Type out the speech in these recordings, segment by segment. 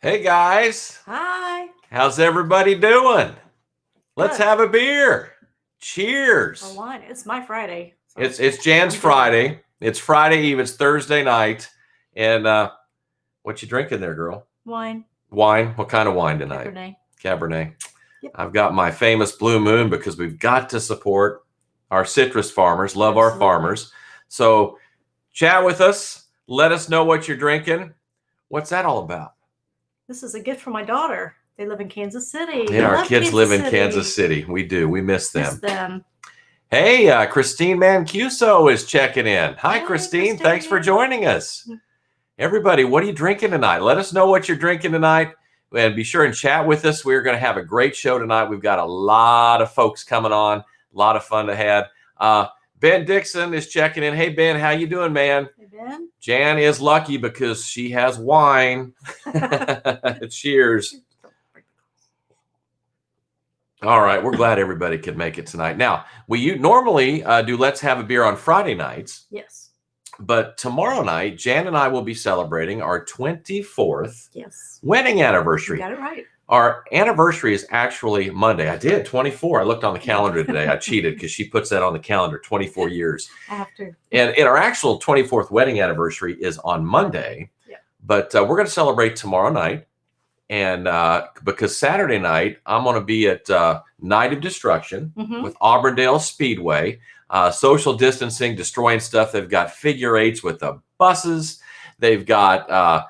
Hey guys, Hi. how's everybody doing? Let's Good. have a beer. Cheers. For wine. It's my Friday. So It's Jan's I'm good. Friday. It's Friday Eve. It's Thursday night. And what you drinking there, girl? Wine. Wine? What kind of wine tonight? Cabernet. Cabernet. Yep. I've got my famous Blue Moon because we've got to support our citrus farmers. Love our Absolutely. farmers. So chat with us. Let us know what you're drinking. What's that all about? This is a gift from my daughter. They live in Kansas City. Yeah, our Love kids Kansas live in City. Kansas City. We do. We miss them. Miss them. Hey, Christine Mancuso is checking in. Hi, Hey, Christine. Thanks for Christine. joining us. Everybody, what are you drinking tonight? Let us know what you're drinking tonight. And be sure and chat with us. We're going to have a great show tonight. We've got a lot of folks coming on. A lot of fun to have. Ben Dixon is checking in. Hey, Ben, how you doing, man? Hey, Ben. Jan is lucky because she has wine. Cheers. All right, we're glad everybody could make it tonight. Now, we normally do Let's Have a Beer on Friday nights. Yes. But tomorrow night, Jan and I will be celebrating our 24th Yes. wedding anniversary. You got it right. Our anniversary is actually Monday. I did, 24. I looked on the calendar today. I cheated because she puts that on the calendar, 24 years. I have to. And our actual 24th wedding anniversary is on Monday. Yeah. But we're going to celebrate tomorrow night. And because Saturday night, I'm going to be at Night of Destruction with Auburndale Speedway. Social distancing, destroying stuff. They've got figure eights with the buses. They've got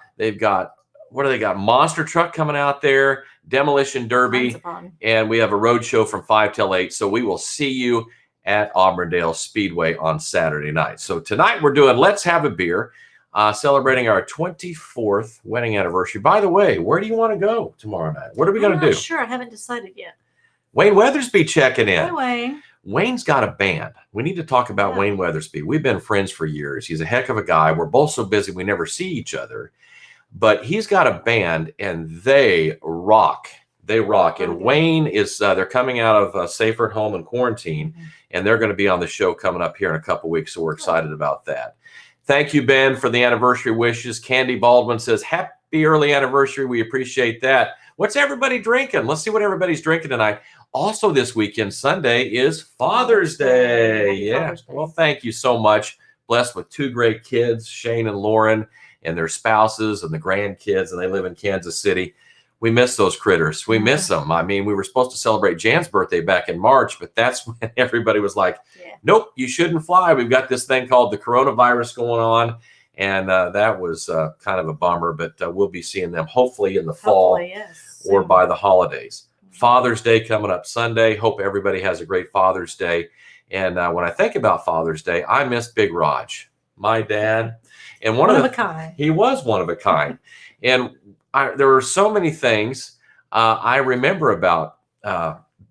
what do they got? Monster truck coming out there, demolition derby, and we have a road show from 5 till 8. So we will see you at Auburndale Speedway on Saturday night. So tonight we're doing Let's Have a Beer, celebrating our 24th wedding anniversary. By the way, where do you want to go tomorrow night? What are we going to do? Sure, I haven't decided yet. Wayne Weathersby checking in. Hi, Wayne. Wayne's got a band. We need to talk about Wayne Weathersby. We've been friends for years. He's a heck of a guy. We're both so busy we never see each other. But he's got a band, and they rock. They rock. And Wayne is, they're coming out of Safer at Home and quarantine, and they're going to be on the show coming up here in a couple weeks, so we're excited about that. Thank you, Ben, for the anniversary wishes. Candy Baldwin says, happy early anniversary. We appreciate that. What's everybody drinking? Let's see what everybody's drinking tonight. Also this weekend, Sunday, is Father's Day. Yeah. Father's Day. Well, thank you so much. Blessed with 2 great kids, Shane and Lauren, and their spouses and the grandkids, and they live in Kansas City. We miss those critters. We miss them. I mean, we were supposed to celebrate Jan's birthday back in March, but that's when everybody was like, nope, you shouldn't fly. We've got this thing called the coronavirus going on. And that was kind of a bummer, but we'll be seeing them hopefully in the fall or by the holidays. Father's Day coming up Sunday. Hope everybody has a great Father's Day. And when I think about Father's Day, I miss Big Raj, my dad. And one of a kind. He was one of a kind. And there were so many things I remember about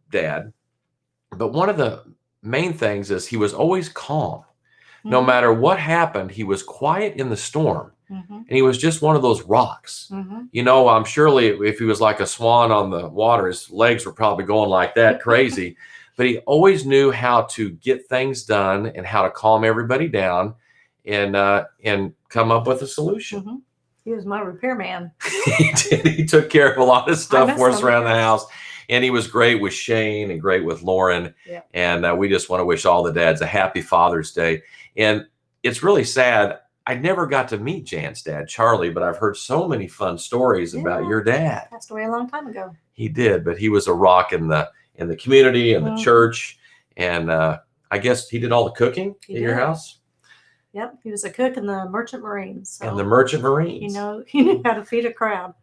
Dad. But one of the main things is he was always calm. No matter what happened, he was quiet in the storm. And he was just one of those rocks. You know, I'm surely if he was like a swan on the water, his legs were probably going like that, crazy. But he always knew how to get things done and how to calm everybody down and come up with a solution. He was my repairman. He did. He took care of a lot of stuff for us around the house. And he was great with Shane and great with Lauren. Yeah. And we just want to wish all the dads a happy Father's Day. And it's really sad. I never got to meet Jan's dad, Chawliee, but I've heard so many fun stories about your dad. Passed away a long time ago. He did, but he was a rock in the community and the church. And I guess he did all the cooking at your house. Yep, he was a cook in the Merchant Marines. So and the Merchant Marines. You know, he knew how to feed a crowd.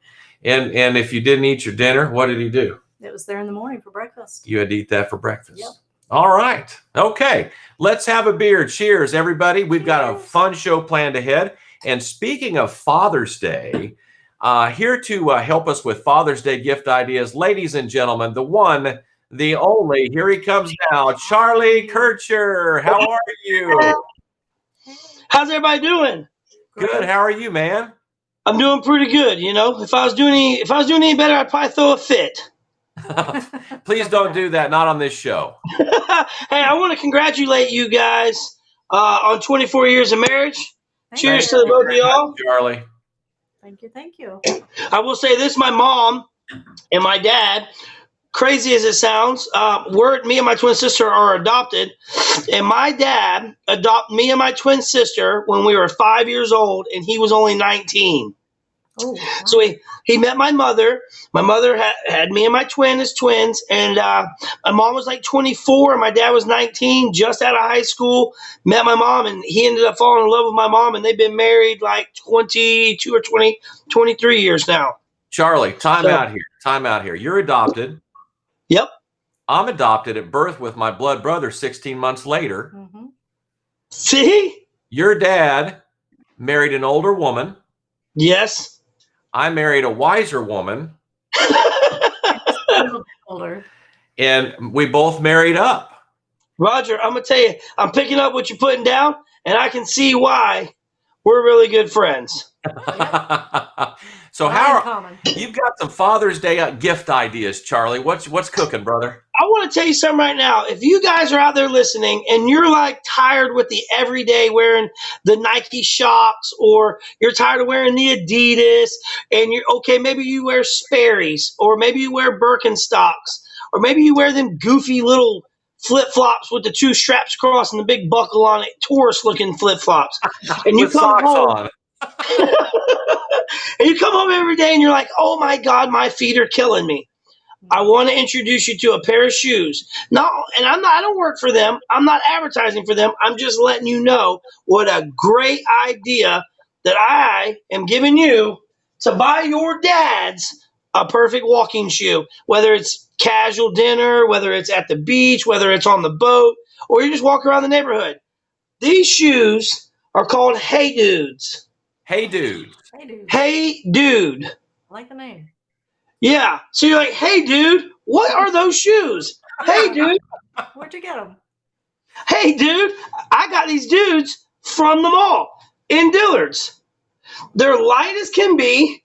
And if you didn't eat your dinner, what did he do? It was there in the morning for breakfast. You had to eat that for breakfast. Yep. All right. Okay. Let's have a beer. Cheers, everybody. We've got a fun show planned ahead. And speaking of Father's Day, here to help us with Father's Day gift ideas, ladies and gentlemen, the one, the only, here he comes now, Chawliee Kercher. How are you? How's everybody doing? Good. How are you, man? I'm doing pretty good. You know, if I was doing any better, I'd probably throw a fit. Please don't do that. Not on this show. Hey, I want to congratulate you guys on 24 years of marriage. Cheers to the both of y'all. Charlie. Thank you. Thank you. I will say this: my mom and my dad, crazy as it sounds, me and my twin sister are adopted, and my dad adopted me and my twin sister when we were 5 years old, and he was only 19. Oh, wow. So he met my mother. My mother had me and my twin as twins, and my mom was like 24, and my dad was 19, just out of high school. Met my mom, and he ended up falling in love with my mom, and they've been married like 22 or 23 years now. Charlie, time out here. Time out here. You're adopted. Yep. I'm adopted at birth with my blood brother 16 months later. Mm-hmm. See? Your dad married an older woman. Yes. I married a wiser woman. Older. And we both married up. Roger, I'm going to tell you, I'm picking up what you're putting down, and I can see why we're really good friends. So you've got some Father's Day gift ideas, Charlie. What's cooking, brother? I want to tell you something right now. If you guys are out there listening and you're like tired with the everyday wearing the Nike Shocks, or you're tired of wearing the Adidas, and maybe you wear Sperry's, or maybe you wear Birkenstocks, or maybe you wear them goofy little flip-flops with the two straps across and the big buckle on it, tourist-looking flip-flops. And you come home. And you come home every day and you're like, oh my God, my feet are killing me. I want to introduce you to a pair of shoes. I don't work for them. I'm not advertising for them. I'm just letting you know what a great idea that I am giving you to buy your dads a perfect walking shoe, whether it's casual dinner, whether it's at the beach, whether it's on the boat, or you just walk around the neighborhood. These shoes are called Hey Dudes. Hey Dude. Hey, dude. Hey Dude. I like the name. Yeah. So you're like, hey, dude, what are those shoes? Hey, dude. Where'd you get them? Hey, dude, I got these dudes from the mall in Dillard's. They're light as can be.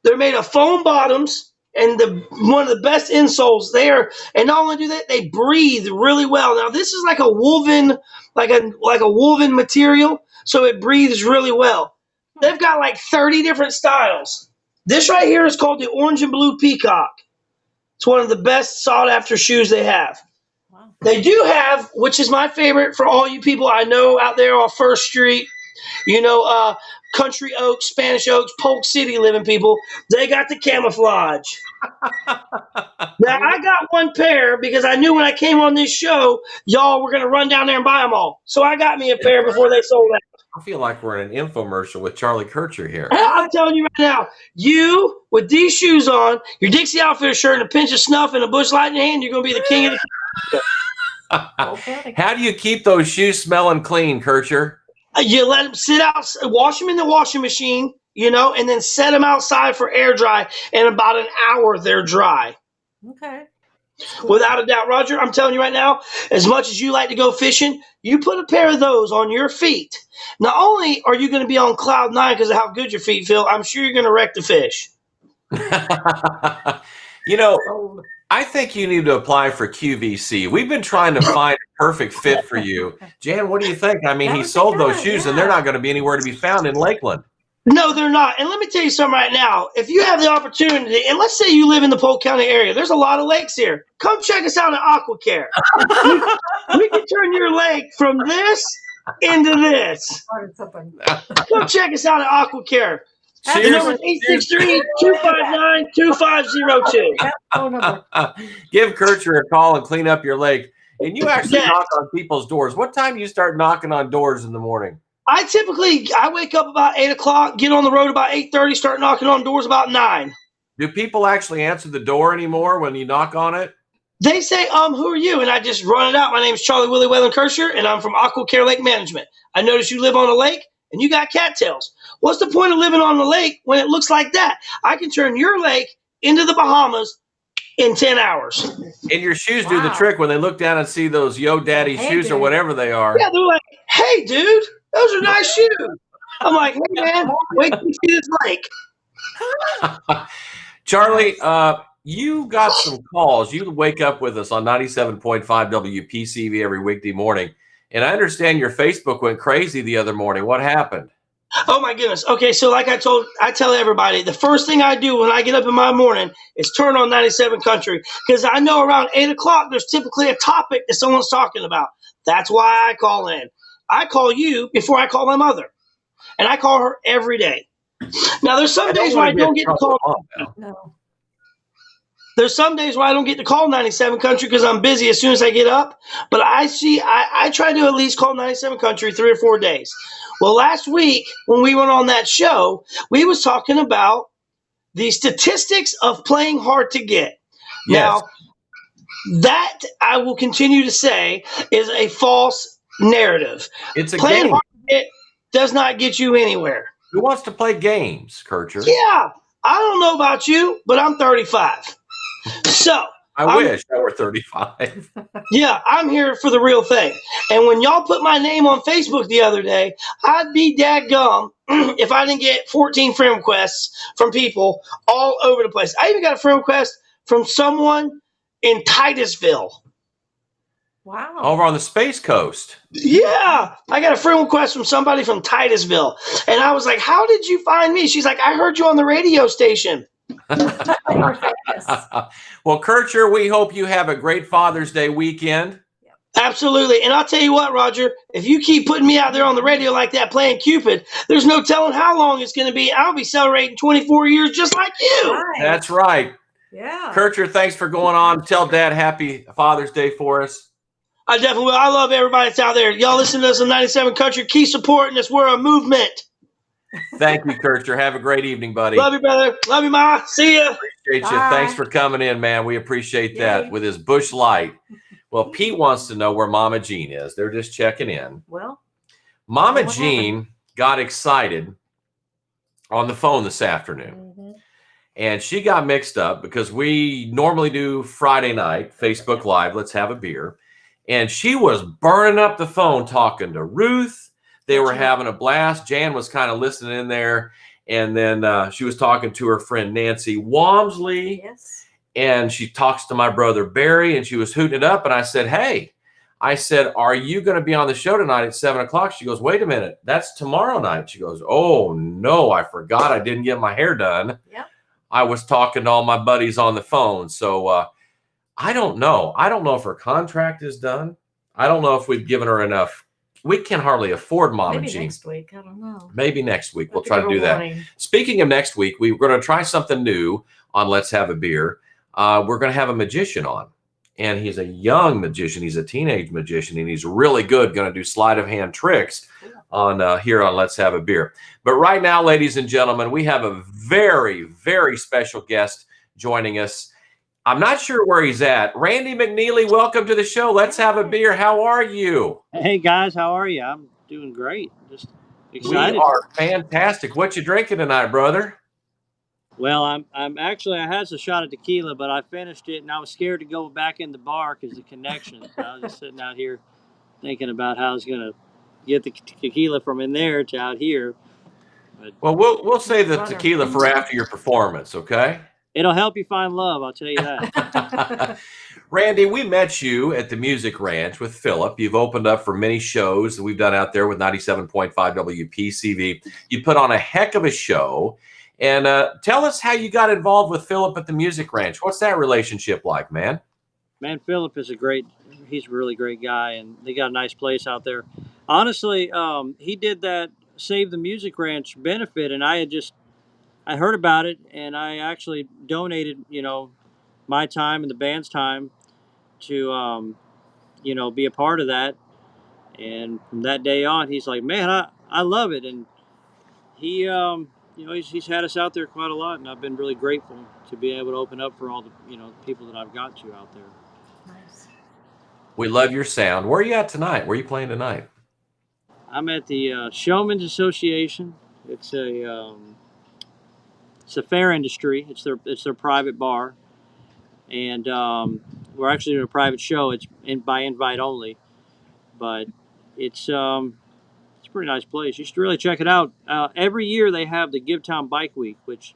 They're made of foam bottoms and one of the best insoles there. And not only do that, they breathe really well. Now, this is like a woven, like a woven material, so it breathes really well. They've got like 30 different styles. This right here is called the Orange and Blue Peacock. It's one of the best sought-after shoes they have. Wow. They do have, which is my favorite for all you people I know out there on First Street, Country Oaks, Spanish Oaks, Polk City living people, they got the camouflage. Now, I got one pair because I knew when I came on this show, y'all were going to run down there and buy them all. So I got me a pair before they sold out. I feel like we're in an infomercial with Chawliee Kercher here. I'm telling you right now, you with these shoes on, your Dixie Outfitter shirt and a pinch of snuff and a Busch Light in your hand, you're going to be the king of the Okay. How do you keep those shoes smelling clean, Kercher? You let them sit out, wash them in the washing machine, and then set them outside for air dry. In about an hour, they're dry. Okay. Without a doubt, Roger, I'm telling you right now, as much as you like to go fishing, you put a pair of those on your feet. Not only are you going to be on cloud nine because of how good your feet feel, I'm sure you're going to wreck the fish. I think you need to apply for QVC. We've been trying to find a perfect fit for you. Jan, what do you think? I mean, he sold those shoes, and they're not going to be anywhere to be found in Lakeland. No, they're not. And let me tell you something right now. If you have the opportunity, and let's say you live in the Polk County area, there's a lot of lakes here. Come check us out at AquaCare. we can turn your lake from this into this. Come check us out at AquaCare. The number is 863-259-2502. Give Kercher a call and clean up your lake. And you actually knock on people's doors. What time do you start knocking on doors in the morning? I wake up about 8 o'clock, get on the road about 8:30, start knocking on doors about 9. Do people actually answer the door anymore when you knock on it? They say, who are you? And I just run it out. My name is Chawliee Willie Whalen Kercher, and I'm from AquaCare Lake Management. I notice you live on a lake, and you got cattails. What's the point of living on the lake when it looks like that? I can turn your lake into the Bahamas in 10 hours. And your shoes do the trick when they look down and see those Yo Daddy shoes or whatever they are. Yeah, they're like, hey, dude, those are nice shoes. I'm like, hey, man, wait till you see this lake. Charlie, you got some calls. You wake up with us on 97.5 WPCV every weekday morning. And I understand your Facebook went crazy the other morning. What happened? Oh my goodness. Okay, so like I tell everybody, the first thing I do when I get up in my morning is turn on 97 Country, because I know around 8 o'clock there's typically a topic that someone's talking about. That's why I call in. I call you before I call my mother, and I call her every day. Now there's some days where I don't get to call. No. There's some days where I don't get to call 97 Country because I'm busy as soon as I get up. But I try to at least call 97 Country 3 or 4 days. Well, last week when we went on that show, we was talking about the statistics of playing hard to get. Yes. Now, that I will continue to say is a false narrative. It's a Playing game. hard to get does not get you anywhere. Who wants to play games, Kercher? Yeah, I don't know about you, but I'm 35. So I wish I were 35. yeah, I'm here for the real thing. And when y'all put my name on Facebook the other day, I'd be dadgum if I didn't get 14 friend requests from people all over the place. I even got a friend request from someone in Titusville. Wow. Over on the Space Coast. Yeah, I got a friend request from somebody from Titusville. And I was like, how did you find me? She's like, I heard you on the radio station. You're famous. Well, Kercher, we hope you have a great Father's Day weekend. Absolutely. And I'll tell you what, Roger, if you keep putting me out there on the radio like that playing Cupid, there's no telling how long it's going to be. I'll be celebrating 24 years just like you. Right. That's right. Yeah. Kercher, thanks for going on. Tell Dad happy Father's Day for us. I definitely will. I love everybody that's out there. Y'all listen to us on 97 Country. Keep supporting us. We're a movement. Thank you, Kercher. Have a great evening, buddy. Love you, brother. Love you, Ma. See ya. Appreciate you. Bye. Thanks for coming in, man. We appreciate that. Yay. With his Busch Light. Well, Pete wants to know where Mama Jean is. They're just checking in. Well, Mama what Jean got excited on the phone this afternoon. And she got mixed up because we normally do Friday night, Facebook Live, let's have a beer. And she was burning up the phone talking to Ruth. They were having a blast. Jan was kind of listening in there. And then she was talking to her friend Nancy Walmsley. yes. And she talks to my brother Barry, and she was hooting it up. And I said, hey, are you going to be on the show tonight at 7 o'clock? She goes, wait a minute. That's tomorrow night. She goes, oh, no, I forgot. I didn't get my hair done. Yep. I was talking to all my buddies on the phone. So I don't know. I don't know if her contract is done. I don't know if we've given her enough. We can hardly afford Mama Maybe Jean. next week. I don't know. Maybe next week. We'll Have to try give to her do that. warning. Speaking of next week, we're going to try something new on Let's Have a Beer. We're going to have a magician on. And he's a young magician. He's a teenage magician, and he's really good. Going to do sleight of hand tricks on here on Let's Have a Beer. But right now, ladies and gentlemen, we have a very, very special guest joining us. I'm not sure where he's at. Randy McNeeley, welcome to the show. Let's Have a Beer. How are you? Hey guys, how are you? I'm doing great. Just excited. We are fantastic. What you drinking tonight, brother? Well, I'm actually I had a shot of tequila, but I finished it and I was scared to go back in the bar because the connection. So I was just sitting out here thinking about how I was gonna get the tequila from in there to out here. But Well, we'll save the tequila for after your performance, okay? it'll help you find love, I'll tell you that. Randy, we met you at the Music Ranch with Philip. You've opened up for many shows that we've done out there with 97.5 WPCV. You put on a heck of a show. And tell us how you got involved with Philip at the Music Ranch. What's that relationship like, man? Man, Philip is he's a really great guy, and they got a nice place out there. Honestly, he did that Save the Music Ranch benefit, and I heard about it, and I actually donated, my time and the band's time to, be a part of that. And from that day on, he's like, man, I love it. And he, he's had us out there quite a lot, and I've been really grateful to be able to open up for all the, people that I've got to out there. Nice. We love your sound. Where are you at tonight? Where are you playing tonight? I'm at the Showman's Association. It's a fair industry. It's their private bar, and we're actually doing a private show. It's by invite only, but it's a pretty nice place. You should really check it out. Every year they have the Givetown Bike Week, which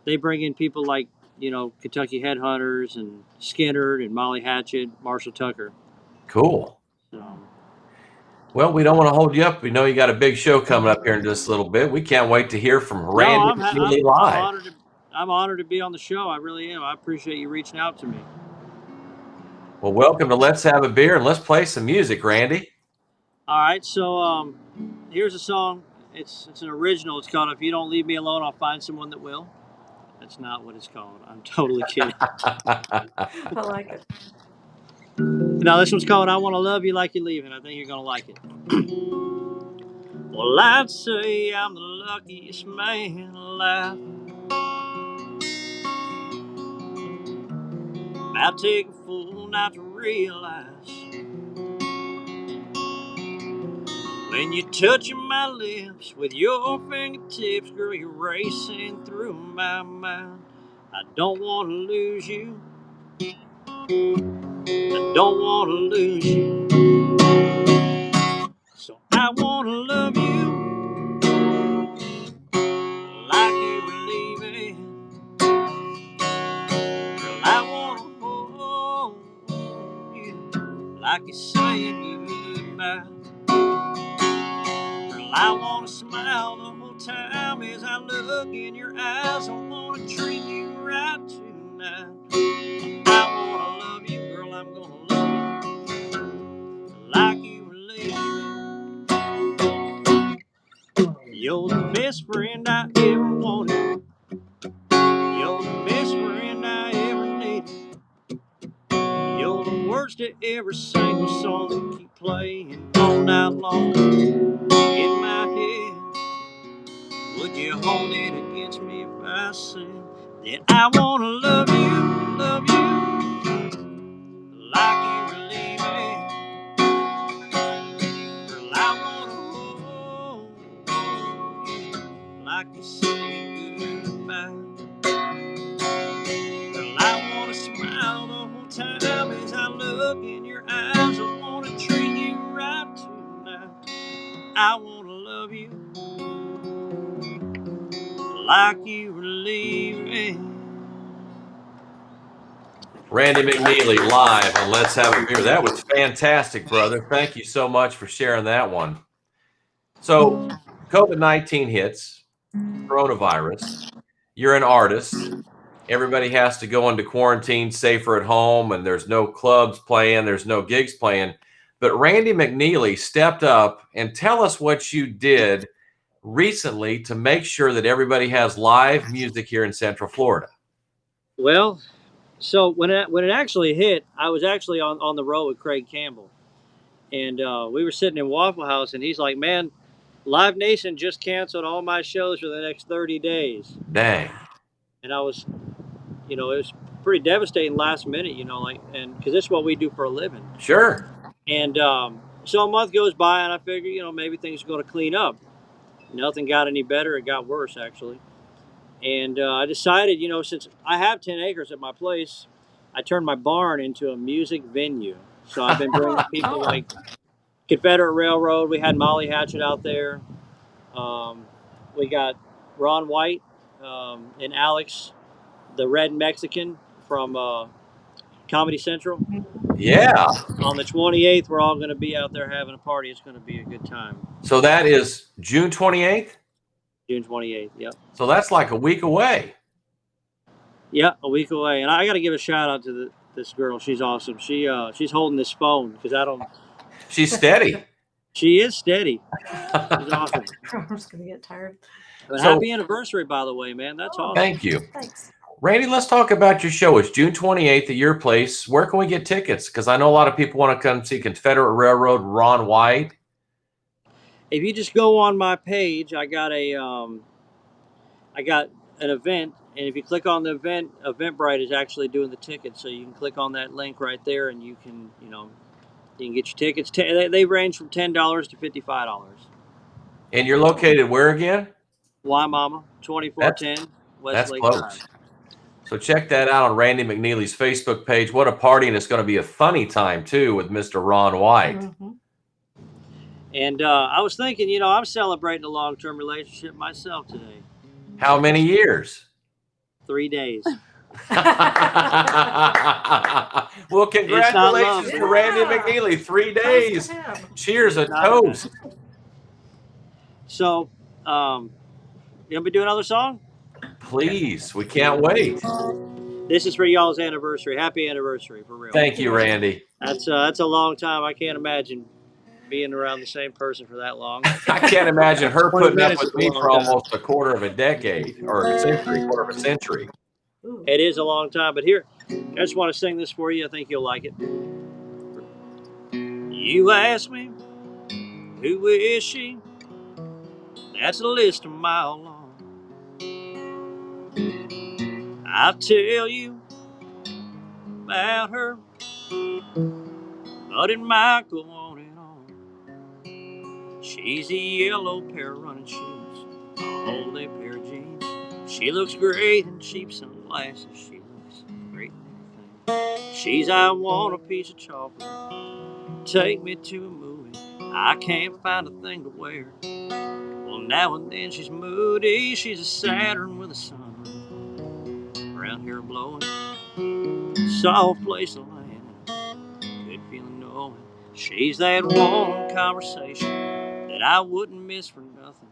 they bring in people like Kentucky Headhunters and Skinner and Molly Hatchet, Marshall Tucker. Cool. So, Well, we don't want to hold you up. We know you got a big show coming up here in just a little bit. We can't wait to hear from No, Randy McNeeley live. I'm honored to be on the show. I really am. I appreciate you reaching out to me. Well, welcome to Let's Have a Beer and let's play some music, Randy. All right, so here's a song. It's an original. It's called "If You Don't Leave Me Alone, I'll Find Someone That Will." That's not what it's called. I'm totally kidding. I like it. Now this one's called "I Want to Love You Like You're Leaving." I think you're gonna like it. Well, I'd say I'm the luckiest man alive. I'd take a fool not to realize when you're touching my lips with your fingertips, girl, you're racing through my mind. I don't want to lose you. I don't want to lose you. So I want to love you like you were leaving. Girl, I want to hold you like you're saying goodbye. Girl, I want to smile the whole time as I look in your eyes. I want to treat you right tonight. I want to love you, girl, I'm going to love you like you were leaving. You're the best friend I ever wanted. You're the best friend I ever needed. You're the words to every single song that keep playing all night long in my head. Would you hold it against me if I said that I want to love you like you were leaving? Girl, I want to hold you like you say goodbye. Girl, I want to smile the whole time as I look in your eyes. I want to treat you right tonight. I want to love you like you were leaving. Randy McNeeley live on Let's Have a Beer. That was fantastic, brother. Thank you so much for sharing that one. So, COVID-19 hits, coronavirus. You're an artist. Everybody has to go into quarantine, safer at home, and there's no clubs playing, there's no gigs playing. But Randy McNeeley stepped up and tell us what you did recently to make sure that everybody has live music here in Central Florida. Well, so when it actually hit, I was actually on the road with Craig Campbell, and we were sitting in Waffle House, and he's like, "Man, Live Nation just canceled all my shows for the next 30 days." Dang. And I was, it was pretty devastating last minute, and because this is what we do for a living. Sure. And so a month goes by, and I figure, maybe things are going to clean up. Nothing got any better; it got worse, actually. And I decided, since I have 10 acres at my place, I turned my barn into a music venue. So I've been bringing people like Confederate Railroad. We had Molly Hatchet out there. We got Ron White and Alex, the Red Mexican from Comedy Central. Yeah. On the 28th, we're all going to be out there having a party. It's going to be a good time. So that is June 28th? June 28th, yep. So that's like a week away. Yeah, a week away. And I got to give a shout out to this girl. She's awesome. She's holding this phone because I don't. She's steady. She is steady. She's awesome. I'm just gonna get tired. But happy anniversary, by the way, man. That's awesome. Thank you. Thanks. Randy, let's talk about your show. It's June 28th at your place. Where can we get tickets? Because I know a lot of people want to come see Confederate Railroad, Ron White. If you just go on my page, I got an event, and if you click on the event, Eventbrite is actually doing the tickets. So you can click on that link right there, and you can get your tickets. They range from $10 to $55. And you're located where again? Mama, 2410 Westlake Drive. So check that out on Randy McNeeley's Facebook page. What a party, and it's going to be a funny time, too, with Mr. Ron White. Mm-hmm. And I was thinking, I'm celebrating a long-term relationship myself today. How many years? 3 days. Well, It's not love. congratulations to Randy Yeah. McNeeley. 3 Nice days. for him. Cheers, a It's not toast. So, you want me to do another song? Please, we can't wait. This is for y'all's anniversary. Happy anniversary, for real. Thank you, Randy. That's a long time. I can't imagine being around the same person for that long. I can't imagine her 20 putting up minutes with is a me long for time. almost a quarter of a decade or a century, quarter of a century. Ooh. It is a long time, but here, I just want to sing this for you. I think you'll like it. You ask me, who is she? That's a list a mile long. I'll tell you about her, but it might go on and on. She's a yellow pair of running shoes, a whole day pair of jeans. She looks great in cheap sunglasses. She looks great in everything. She's, I want a piece of chocolate. Take me to a movie. I can't find a thing to wear. Well, now and then she's moody. She's a Saturn with a sunroof. Around here blowing. Soft place to land. Good feeling knowing she's that one conversation that I wouldn't miss for nothing.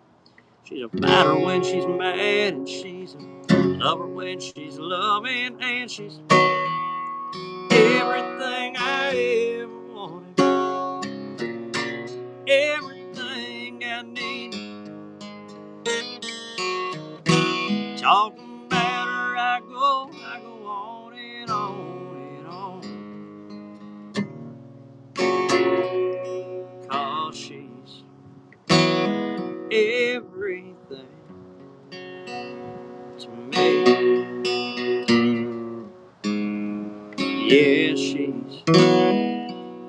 She's a fighter when she's mad, and she's a lover when she's loving, and she's everything I ever wanted, everything I need. Talking about her, I go on and on and on. 'Cause she's everything to me. Yeah, she's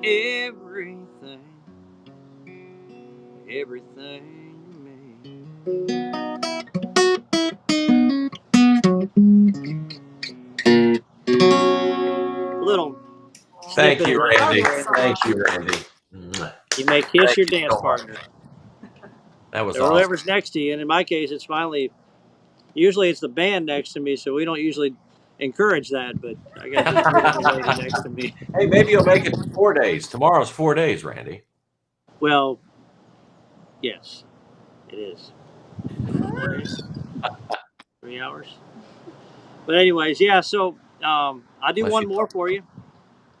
everything, everything to me. Little Thank snippet you, of that Randy. for your Thank you, anniversary. Randy. Mwah. You may kiss Thank your you dance so much. partner, That was or awesome. whoever's next to you. And in my case, it's finally. Usually, it's the band next to me, so we don't usually encourage that. But I got this beautiful lady next to me. Hey, maybe you'll make it to 4 days. Tomorrow's 4 days, Randy. Well, yes, it is. 4 days, 3 hours. But anyways, yeah. So I do Unless one you more for you.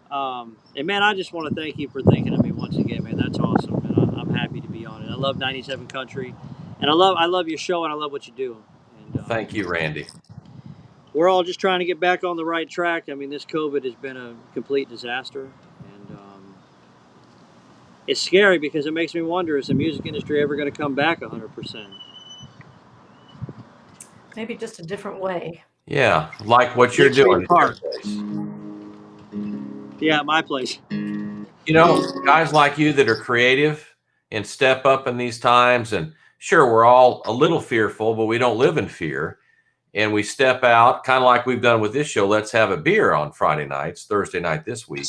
And man, I just want to thank you for thinking of me once again, man. That's awesome, and I'm happy to be on it. I love 97 Country, and I love your show, and I love what you do. And Thank you, Randy. we're all just trying to get back on the right track. I mean, this COVID has been a complete disaster, and it's scary because it makes me wonder: is the music industry ever going to come back 100%? Maybe just a different way. Yeah, like what you're 6 feet doing at your apart. place. Yeah, at my place. You know, guys like you that are creative and step up in these times, and sure, we're all a little fearful, but we don't live in fear. And we step out, kind of like we've done with this show. Let's have a beer on Friday nights, Thursday night this week,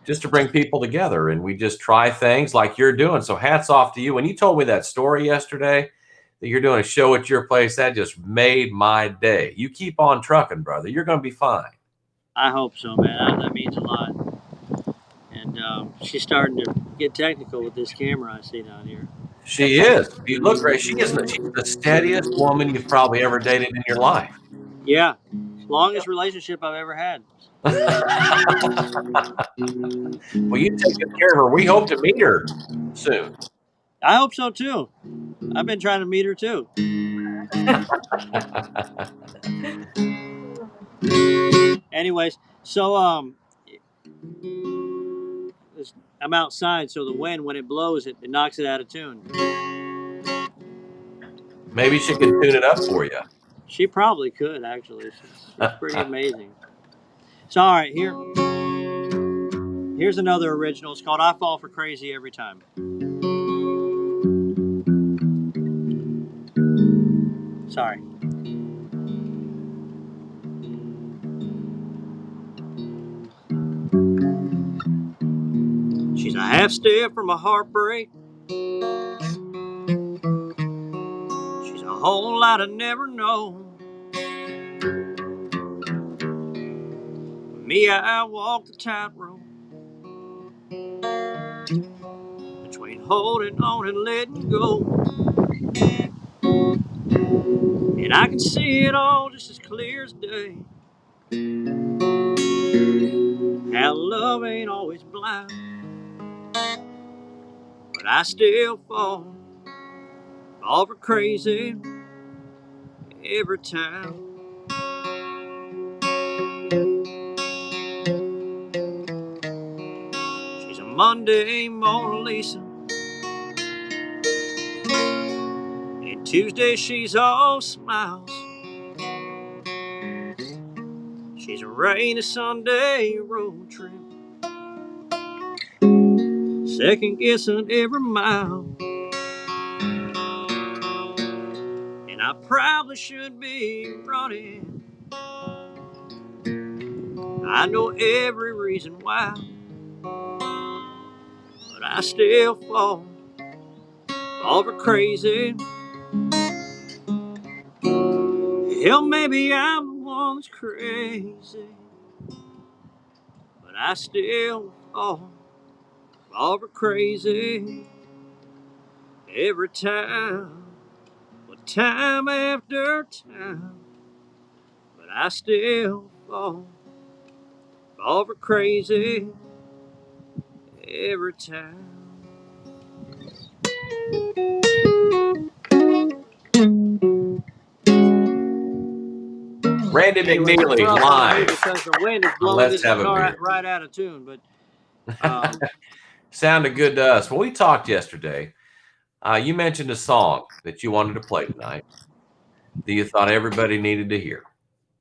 just to bring people together. And we just try things like you're doing. So hats off to you. When you told me that story yesterday, that you're doing a show at your place, that just made my day. You keep on trucking, brother. You're going to be fine. I hope so, man. That means a lot. And she's starting to get technical with this camera I see down here. She is. You look great. She's the steadiest woman you've probably ever dated in your life. Yeah, longest relationship I've ever had. Well, you take good care of her. We hope to meet her soon. I hope so too. I've been trying to meet her too. Anyways, so I'm outside, so the wind, when it blows, it knocks it out of tune. Maybe she can tune it up for you. She probably could, actually. She's pretty amazing. So, all right, here's another original. It's called "I Fall for Crazy Every Time." Sorry. She's a half step from a heartbreak. She's a whole lot I never know. Me, I walk the tightrope between holding on and letting go. And I can see it all just as clear as day. How love ain't always blind, but I still fall for crazy every time. She's a Monday Mona Lisa, and Tuesday she's all smiles. She's a rainy Sunday road trip, second guessing every mile. And I probably should be running, I know every reason why, but I still fall for crazy. Hell, maybe I'm the one that's crazy, but I still fall for crazy every time. But time after time, but I still fall for crazy every time. Randy Anyway, we're McNeeley up on me live because the wind is on blowing Let's this Have a guitar Beer. right out of tune. But Sounded good to us. When we talked yesterday, you mentioned a song that you wanted to play tonight that you thought everybody needed to hear.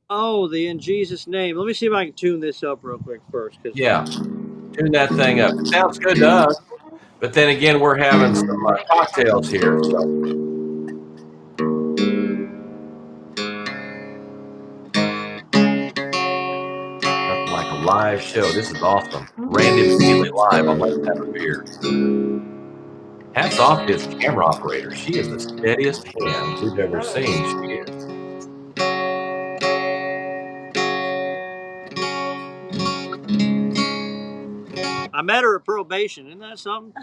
the In Jesus Name. Let me see if I can tune this up real quick first. Yeah, tune that thing up. It sounds good to us. But then again, we're having some cocktails here. So. Nothing like a live show. This is awesome. Randy McNeeley live on Let's Have a Beer. Hats off to his camera operator. She is the steadiest hand we've ever seen. She is. I met her at probation. Isn't that something?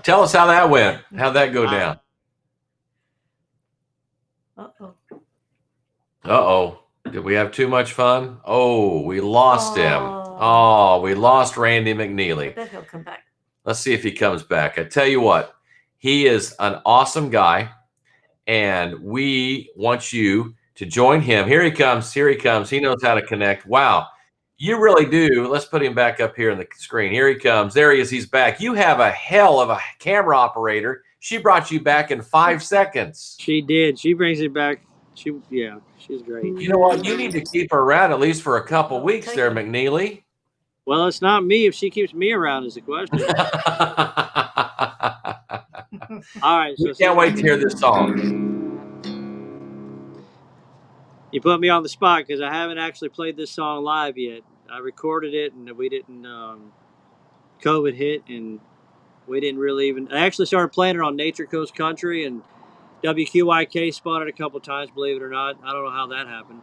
Tell us how that went. How'd that go down? Uh-oh. Uh-oh. Did we have too much fun? Oh, we lost him. Oh, we lost Randy I McNeeley. bet he'll come back. Let's see if he comes back. I tell you what, he is an awesome guy, and we want you to join him. Here he comes. Here he comes. He knows how to connect. Wow. You really do. Let's put him back up here on the screen. Here he comes. There he is. He's back. You have a hell of a camera operator. She brought you back in 5 seconds. She did. She brings it back. She's great. You know what? You need to keep her around at least for a couple weeks there, McNeeley. Well, it's not me. If she keeps me around is the question. All right. We can't wait to hear this song. You put me on the spot because I haven't actually played this song live yet. I recorded it and we didn't. COVID hit and we didn't really even. I actually started playing it on Nature Coast Country and WQYK spun it a couple times. Believe it or not, I don't know how that happened.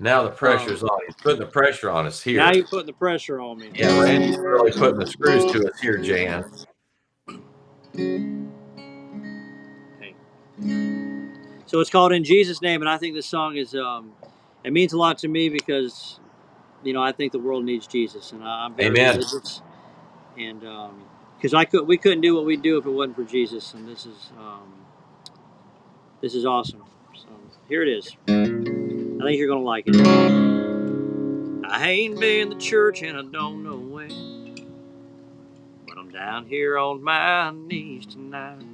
Now the pressure's on. He's putting the pressure on us here. Now you're putting the pressure on me. Yeah, Randy's really putting the screws to us here, Jan. Okay. So it's called In Jesus' Name, and I think this song is. It means a lot to me because, I think the world needs Jesus, and I'm very religious, and because we couldn't do what we do if it wasn't for Jesus, and this is awesome. So here it is. I think you're gonna like it. I ain't been to church and I don't know when, but I'm down here on my knees tonight.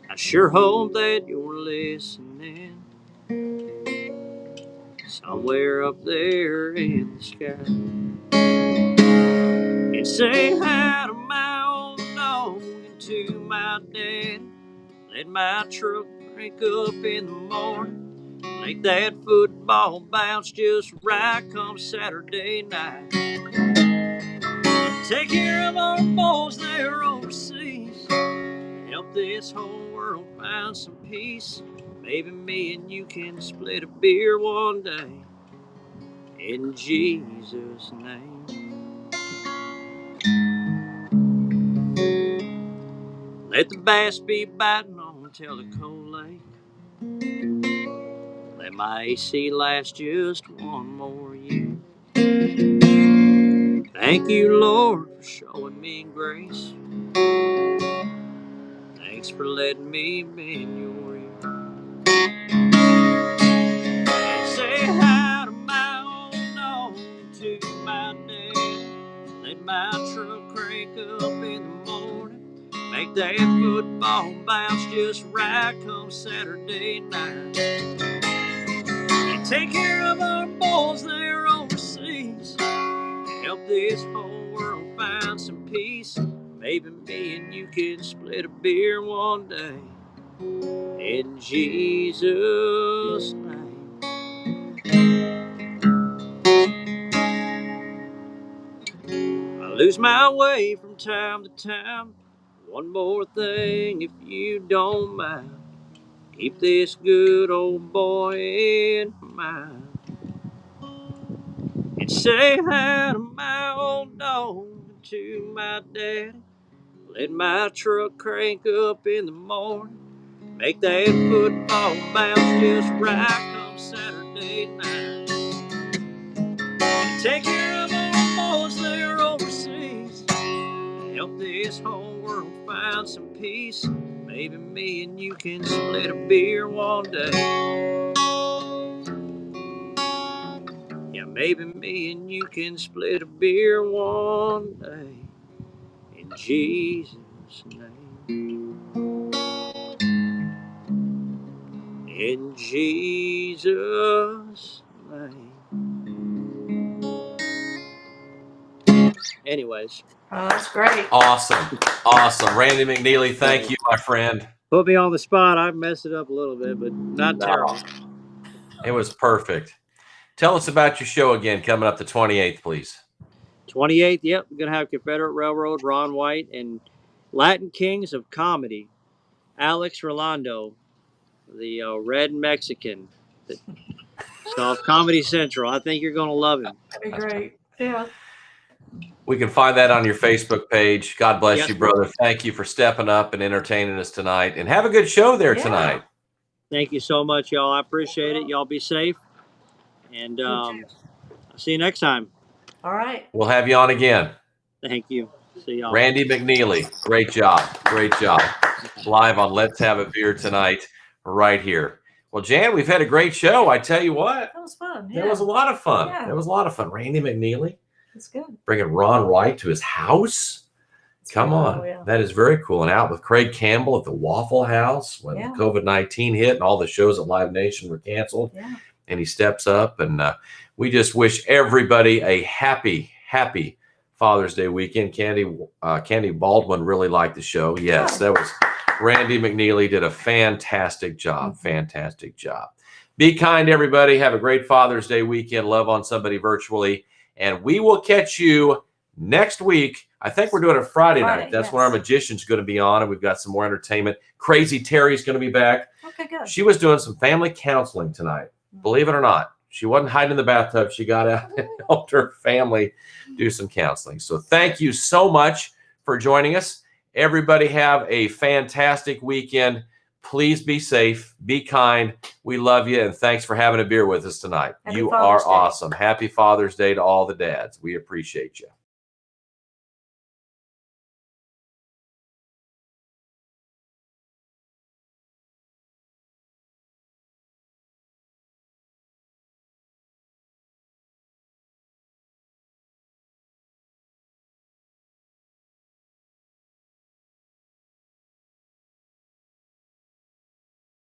I sure hope that you're listening, somewhere up there in the sky. And say hi to my old dog and to my dad. Let my truck break up in the morning. Make that football bounce just right come Saturday night. Take care of our boys there overseas. Help this whole world find some peace. Maybe me and you can split a beer one day. In Jesus' name. Let the bass be biting on Tellico Lake. Let my AC last just one more year. Thank you, Lord, for showing me grace. Thanks for letting me bend your ear. And say hi to my old dog, to my dad. Let my truck crank up in the morning. Make that football bounce just right come Saturday night. And take care of our boys there overseas. Help this whole world find some peace. Maybe me and you can split a beer one day. In Jesus' name. I lose my way from time to time. One more thing, if you don't mind. Keep this good old boy in mind. And say hi to my old dog, to my daddy. Let my truck crank up in the morning. Make that football bounce just right come Saturday night. And take care of all boys there overseas. Help this whole world find some peace. Maybe me and you can split a beer one day. Yeah, maybe me and you can split a beer one day. In Jesus' name. In Jesus' name. Anyways. Oh, that's great. Awesome. Awesome. Randy McNeeley, thank you, my friend. Put me on the spot. I messed it up a little bit, but not terrible. It was perfect. Tell us about your show again coming up the 28th, please. 28th, yep. We're going to have Confederate Railroad, Ron White, and Latin Kings of Comedy, Alex Rolando, the Red Mexican. It's off Comedy Central. I think you're going to love him. That'd be great. Yeah. We can find that on your Facebook page. God bless Yes, you, brother. Thank you for stepping up and entertaining us tonight. And have a good show there Yeah. tonight. Thank you so much, y'all. I appreciate it. Y'all be safe. And I'll see you next time. All right. We'll have you on again. Thank you. See y'all. Randy McNeeley, great job. Great job. Live on Let's Have a Beer tonight, right here. Well, Jan, we've had a great show. I tell you what. That was fun. Yeah. That was a lot of fun. Yeah. That was a lot of fun. Randy McNeeley. That's good. Bringing Ron White to his house. That's Come on. cool, yeah. That is very cool. And out with Craig Campbell at the Waffle House when Yeah. COVID-19 hit and all the shows at Live Nation were canceled. Yeah. And he steps up. And we just wish everybody a happy, happy Father's Day weekend. Candy Baldwin really liked the show. Yes, that was Randy McNeeley did a fantastic job. Fantastic job. Be kind, everybody. Have a great Father's Day weekend. Love on somebody virtually. And we will catch you next week. I think we're doing it Friday night. That's when our magician's going to be on, and we've got some more entertainment. Crazy Terry's going to be back. Okay, good. She was doing some family counseling tonight. Believe it or not. She wasn't hiding in the bathtub. She got out and helped her family do some counseling. So thank you so much for joining us. Everybody have a fantastic weekend. Please be safe. Be kind. We love you, and thanks for having a beer with us tonight. Happy You Father's are Day. awesome. Happy Father's Day to all the dads. We appreciate you.